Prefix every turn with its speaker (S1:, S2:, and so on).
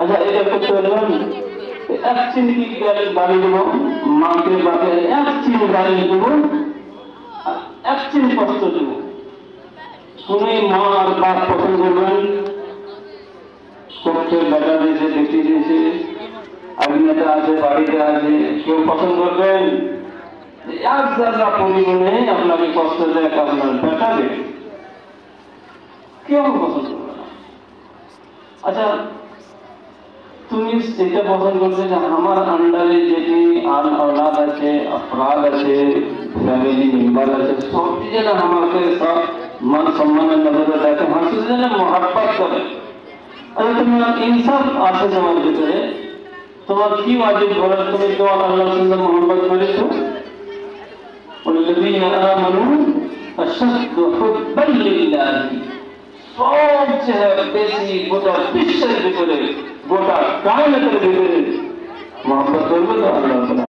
S1: আচ্ছা এটা করতে পারলাম, এক চিনি গাড়ি দেবো মাকে বাপে, এক চিনি গাড়ি দেবো, এক চিনি কষ্ট দেবো। তুমি মা আর বাপ পছন্দ করবেন, করতে বেটা দিয়েছে, বেটি দিয়েছে, আগ্নেতা আছে, বাড়িতে আছে, কেউ পছন্দ করবেন এক জায়গা পরিমাণে আপনাকে কষ্ট দেয় আপনার বেটা দেবে, কেউ পছন্দ করবে না। আচ্ছা তুমি এটা পছন্দ করছে যে আমার আন্ডারে যেটি औलाद আছে, अफराद আছে, फैमिली मेंबर আছে, সবটি যেন আমাকে সব মান সম্মানের নজরে দেখে, হাসি যেন মোহাব্বত করে। আরে তুমি ইনসাফ আছে তোমার ভিতরে, তোমার কি ওয়াজিব বলে তুমি তো আল্লাহর সঙ্গে মোহাব্বত করেছো। والذين آمنوا أشد حبا لله, সবচেয়ে বেশি গোটা বিশ্বের ভিতরে, গোটা কায়নাতের ভিতরে মোহাম্মত করবে তো আল্লাহ।